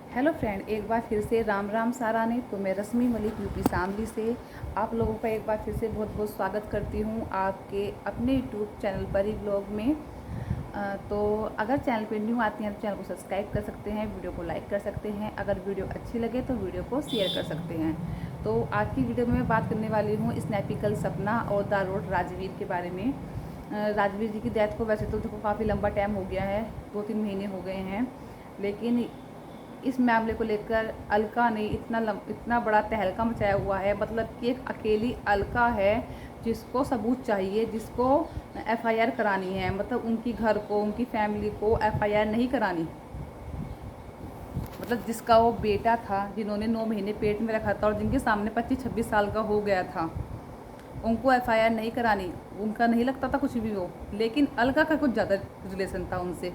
Hello friend, एक बार फिर से राम राम सारा ने। तो मैं रश्मि मलिक यूपी शामली से आप लोगों का एक बार फिर से बहुत बहुत स्वागत करती हूँ आपके अपने यूट्यूब चैनल पर ही ब्लॉग में। तो अगर चैनल पे न्यू आती हैं तो चैनल को सब्सक्राइब कर सकते हैं, वीडियो को लाइक कर सकते हैं, अगर वीडियो अच्छी लगे तो वीडियो को शेयर कर सकते हैं। तो आज की वीडियो में मैं बात करने वाली हूँ स्नैपिकल सपना और द रोड राजवीर के बारे में। राजवीर जी की डेथ को वैसे तो देखो काफ़ी लंबा टाइम हो गया है, 2-3 महीने हो गए हैं, लेकिन इस मामले को लेकर अलका ने इतना बड़ा तहलका मचाया हुआ है। मतलब कि एक अकेली अलका है जिसको सबूत चाहिए, जिसको एफआईआर करानी है। मतलब उनकी घर को, उनकी फैमिली को एफआईआर नहीं करानी। मतलब जिसका वो बेटा था, जिन्होंने 9 महीने पेट में रखा था और जिनके सामने 25-26 साल का हो गया था, उनको एफआईआर नहीं करानी। उनका नहीं लगता था कुछ भी वो, लेकिन अलका का कुछ ज़्यादा रिलेशन था उनसे।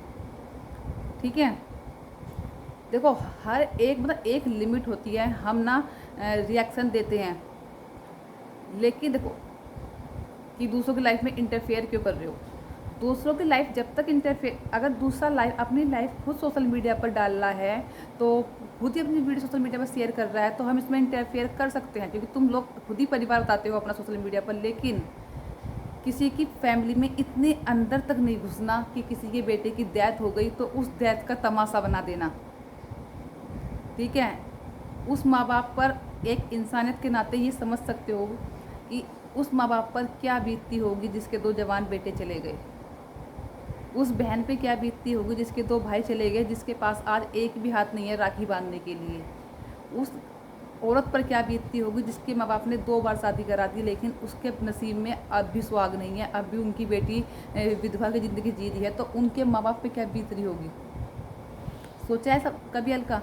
ठीक है, देखो हर एक मतलब एक लिमिट होती है। हम ना रिएक्शन देते हैं, लेकिन देखो कि दूसरों की लाइफ में इंटरफेयर क्यों कर रहे हो। दूसरों की लाइफ जब तक इंटरफेयर, अगर दूसरा लाइफ अपनी लाइफ खुद सोशल मीडिया पर डाल रहा है, तो खुद ही अपनी वीडियो सोशल मीडिया पर शेयर कर रहा है, तो हम इसमें इंटरफेयर कर सकते हैं, क्योंकि तुम लोग खुद ही परिवार बताते हो अपना सोशल मीडिया पर। लेकिन किसी की फैमिली में इतने अंदर तक नहीं घुसना कि किसी के बेटे की डेथ हो गई तो उस डेथ का तमाशा बना देना। ठीक है, उस माँ बाप पर एक इंसानियत के नाते ये समझ सकते हो कि उस माँ बाप पर क्या बीतती होगी जिसके 2 जवान बेटे चले गए। उस बहन पे क्या बीतती होगी जिसके 2 भाई चले गए, जिसके पास आज एक भी हाथ नहीं है राखी बांधने के लिए। उस औरत पर क्या बीतती होगी जिसके माँ बाप ने 2 बार शादी करा दी, लेकिन उसके नसीब में अब भी सुहाग नहीं है, अब भी उनकी बेटी विधवा की ज़िंदगी जी रही है। तो उनके माँ बाप पे क्या बीत रही होगी, सोचा है सब कभी अलका?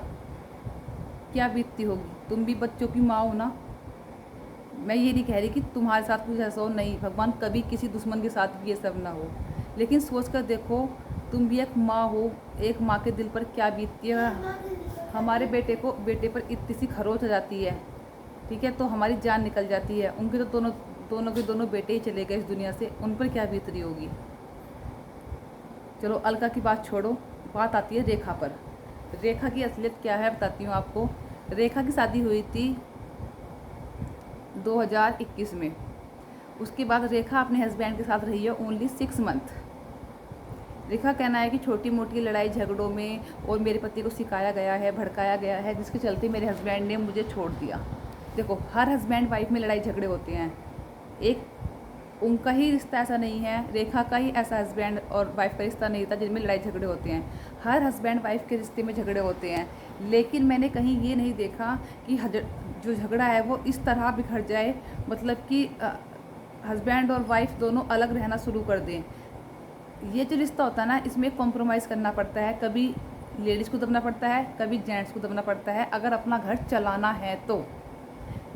क्या बीतती होगी। तुम भी बच्चों की माँ हो ना। मैं ये नहीं कह रही कि तुम्हारे साथ कुछ ऐसा हो, नहीं, भगवान कभी किसी दुश्मन के साथ भी ये सब ना हो, लेकिन सोच कर देखो तुम भी एक माँ हो, एक माँ के दिल पर क्या बीतती है। हमारे बेटे पर इतनी सी खरोच आ जाती है, ठीक है, तो हमारी जान निकल जाती है। उनके तो दोनों दोनों के दोनों बेटे ही चले गए इस दुनिया से, उन पर क्या बीत रही होगी। चलो अलका की बात छोड़ो, बात आती है रेखा पर। रेखा की असलियत क्या है बताती हूँ आपको। रेखा की शादी हुई थी 2021 में। उसके बाद रेखा अपने हस्बैंड के साथ रही है ओनली 6 मंथ। रेखा कहना है कि छोटी मोटी लड़ाई झगड़ों में और मेरे पति को सिखाया गया है, भड़काया गया है, जिसके चलते मेरे हस्बैंड ने मुझे छोड़ दिया। देखो हर हस्बैंड वाइफ में लड़ाई झगड़े होते हैं, एक उनका ही रिश्ता ऐसा नहीं है, रेखा का ही ऐसा हस्बैंड और वाइफ का रिश्ता नहीं था जिनमें लड़ाई झगड़े होते हैं। हर हस्बैंड वाइफ के रिश्ते में झगड़े होते हैं, लेकिन मैंने कहीं ये नहीं देखा कि जो झगड़ा है वो इस तरह बिखर जाए, मतलब कि हस्बैंड और वाइफ दोनों अलग रहना शुरू कर दें। ये जो रिश्ता होता है ना, इसमें कॉम्प्रोमाइज़ करना पड़ता है, कभी लेडीज़ को दबना पड़ता है, कभी जेंट्स को दबना पड़ता है, अगर अपना घर चलाना है तो।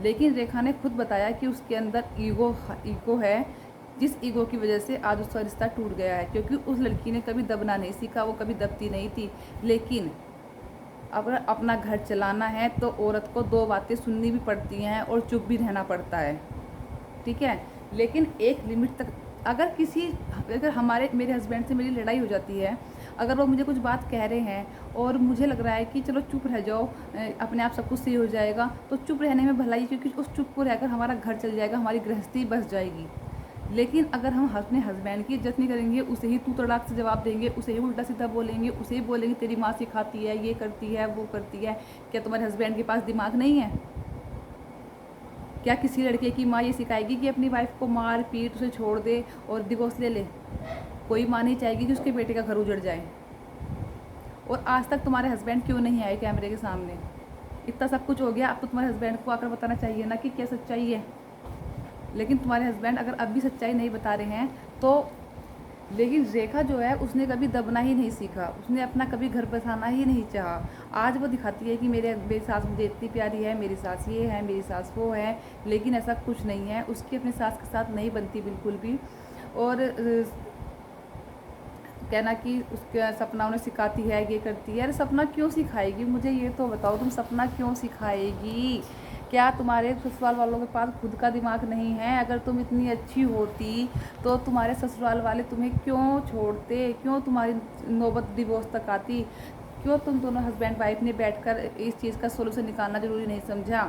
लेकिन रेखा ने खुद बताया कि उसके अंदर ईगो है, जिस ईगो की वजह से आज उसका रिश्ता टूट गया है, क्योंकि उस लड़की ने कभी दबना नहीं सीखा, वो कभी दबती नहीं थी। लेकिन अगर अपना घर चलाना है तो औरत को 2 बातें सुननी भी पड़ती हैं और चुप भी रहना पड़ता है, ठीक है, लेकिन एक लिमिट तक। अगर हमारे मेरे हस्बैंड से मेरी लड़ाई हो जाती है, अगर वो मुझे कुछ बात कह रहे हैं और मुझे लग रहा है कि चलो चुप रह जाओ, अपने आप सब कुछ सही हो जाएगा, तो चुप रहने में भलाई, क्योंकि उस चुप को रहकर हमारा घर चल जाएगा, हमारी गृहस्थी बस जाएगी। लेकिन अगर हम अपने हस्बैंड की इज्जत नहीं करेंगे, उसे ही तू तड़ाक से जवाब देंगे, उसे ही उल्टा सीधा बोलेंगे, उसे ही बोलेंगे तेरी माँ सिखाती है, ये करती है, वो करती है, क्या तुम्हारे हस्बैंड के पास दिमाग नहीं है? क्या किसी लड़के की माँ ये सिखाएगी कि अपनी वाइफ को मार पीट उसे छोड़ दे और डिवोर्स ले ले? कोई माँ नहीं चाहेगी कि उसके बेटे का घर उजड़ जाए। और आज तक तुम्हारे हस्बैंड क्यों नहीं आए कैमरे के सामने? इतना सब कुछ हो गया, अब तो तुम्हारे हस्बैंड को आकर बताना चाहिए ना कि क्या सच्चाई है। लेकिन तुम्हारे हस्बैंड अगर अब भी सच्चाई नहीं बता रहे हैं तो। लेकिन रेखा जो है उसने कभी दबना ही नहीं सीखा, उसने अपना कभी घर बसाना ही नहीं चाहा। आज वो दिखाती है कि मेरी सास मुझे इतनी प्यारी है, मेरी सास ये है, मेरी सास वो है, लेकिन ऐसा कुछ नहीं है। उसकी अपनी सास के साथ नहीं बनती बिल्कुल भी। और कहना कि उसके सपना उन्हें सिखाती है, ये करती है। अरे सपना क्यों सिखाएगी, मुझे ये तो बताओ, तुम सपना क्यों सिखाएगी? क्या तुम्हारे ससुराल वालों के पास खुद का दिमाग नहीं है? अगर तुम इतनी अच्छी होती तो तुम्हारे ससुराल वाले तुम्हें क्यों छोड़ते, क्यों तुम्हारी नौबत डिवोर्स तक आती? क्यों तुम दोनों हस्बैंड वाइफ ने बैठकर इस चीज़ का सोल्यूशन निकालना ज़रूरी नहीं समझा?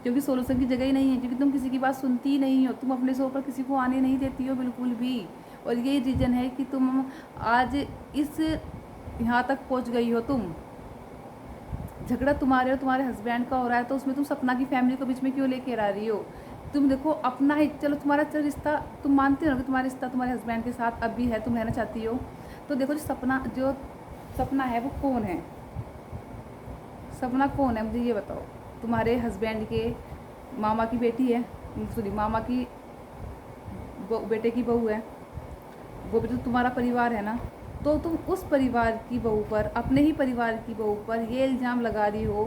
क्योंकि सोल्यूशन की जगह ही नहीं है, क्योंकि तुम किसी की बात सुनती ही नहीं हो, तुम अपने से ऊपर किसी को आने नहीं देती हो बिल्कुल भी। और यही रीज़न है कि तुम आज इस यहाँ तक पहुँच गई हो। तुम झगड़ा तुम्हारे और तुम्हारे हस्बैंड का हो रहा है, तो उसमें तुम सपना की फैमिली को बीच में क्यों लेके आ रही हो? तुम देखो अपना ही, चलो तुम्हारा चल रिश्ता, तुम मानते हो कि तुम्हारा रिश्ता तुम्हारे हस्बैंड के साथ अब भी है, तुम रहना चाहती हो, तो देखो जो सपना है वो कौन है? सपना कौन है, मुझे ये बताओ। तुम्हारे हस्बैंड के मामा की बेटी है, सॉरी मामा की बेटे की बहू है, वो भी तो तुम्हारा परिवार है ना। तो तुम उस परिवार की बहू पर, अपने ही परिवार की बहू पर ये इल्ज़ाम लगा रही हो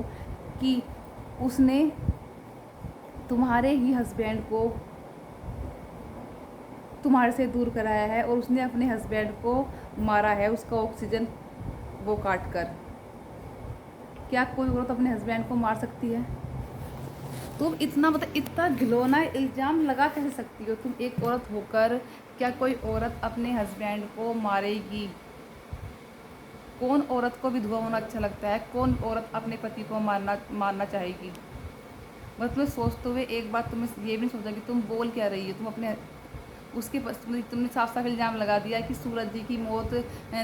कि उसने तुम्हारे ही हस्बैंड को तुम्हारे से दूर कराया है और उसने अपने हस्बैंड को मारा है, उसका ऑक्सीजन वो काट कर। क्या कोई औरत अपने हस्बैंड को मार सकती है? तुम इतना मतलब इतना घिनौना इल्ज़ाम लगा कैसे सकती हो? तुम एक औरत होकर क्या कोई औरत अपने हस्बैंड को मारेगी? कौन औरत को विधवा होना अच्छा लगता है? कौन औरत अपने पति को मारना चाहेगी? मतलब सोचते हुए एक बात तुम्हें ये भी नहीं सोचा कि तुम बोल क्या रही हो। तुम अपने उसके तुमने साफ साफ इल्ज़ाम लगा दिया कि सूरज जी की मौत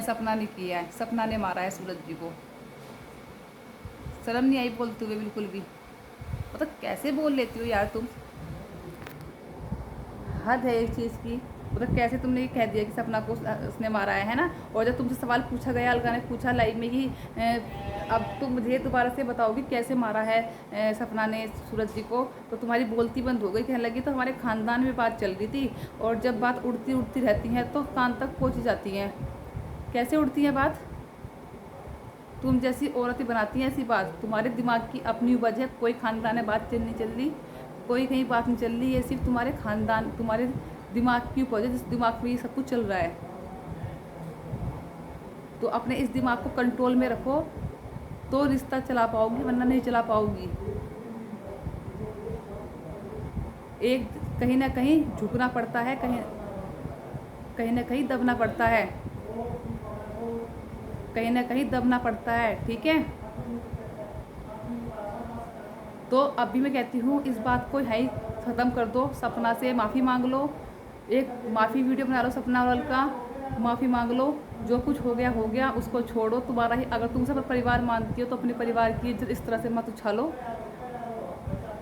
सपना ने किया है, सपना ने मारा है सूरज जी को। शर्म नहीं आई बोलते हुए बिल्कुल भी? मतलब कैसे बोल लेती हो यार तुम? हद है एक चीज़ की। मतलब कैसे तुमने ये कह दिया कि सपना को उसने मारा है ना? और जब तुमसे सवाल पूछा गया, अलका ने पूछा लाइव में कि अब तुम मुझे दोबारा से बताओगी कैसे मारा है सपना ने सूरज जी को, तो तुम्हारी बोलती बंद हो गई। कहने लगी तो हमारे ख़ानदान में बात चल रही थी, और जब बात उड़ती उड़ती रहती है तो कान तक पहुँच जाती हैं। कैसे उड़ती है बात? तुम जैसी औरतें बनाती हैं ऐसी बात। तुम्हारे दिमाग की अपनी उपज है, कोई ख़ानदान में बात नहीं चल रही, कोई कहीं बात नहीं चल रही, ये सिर्फ तुम्हारे ख़ानदान, तुम्हारे दिमाग की उपज है, जिस दिमाग में ये सब कुछ चल रहा है। तो अपने इस दिमाग को कंट्रोल में रखो तो रिश्ता चला पाओगी, वरना नहीं चला पाओगी। एक कहीं ना कहीं झुकना पड़ता है, कहीं ना कहीं दबना पड़ता है, कहीं ना कहीं दबना पड़ता है, ठीक है? तो अभी मैं कहती हूँ इस बात को है ख़त्म कर दो, सपना से माफ़ी मांग लो, एक माफ़ी वीडियो बना लो सपना और अलका, माफ़ी मांग लो। जो कुछ हो गया उसको छोड़ो। तुम्हारा ही अगर तुम सब परिवार मानती हो तो अपने परिवार की इज्जत इस तरह से मत उछालो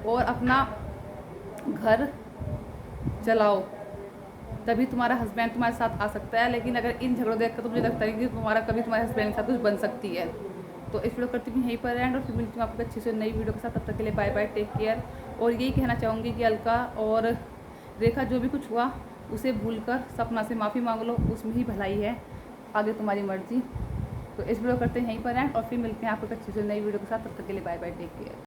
और अपना घर चलाओ, तभी तुम्हारा हस्बैंड तुम्हारे साथ आ सकता है। लेकिन अगर इन झगड़ों देख कर तो मुझे लगता है कि तुम्हारा कभी तुम्हारे हस्बैंड के साथ कुछ बन सकती है। तो इस वीडियो करती हूँ यहीं पर एंड, और फिर मिलती हूँ आपको अच्छी से नई वीडियो के साथ। तब तक के लिए बाय बाय, टेक केयर। और यही कहना चाहूँगी कि अलका और रेखा जो भी कुछ हुआ उसे भूलकर सपना से माफ़ी मांग लो, उसमें ही भलाई है, आगे तुम्हारी मर्जी। तो इस वीडियो करते हैं यहीं पर एंड, और फिर मिलते हैं आपको अच्छी से नई वीडियो के साथ। तब तक के लिए बाय बाय, टेक केयर।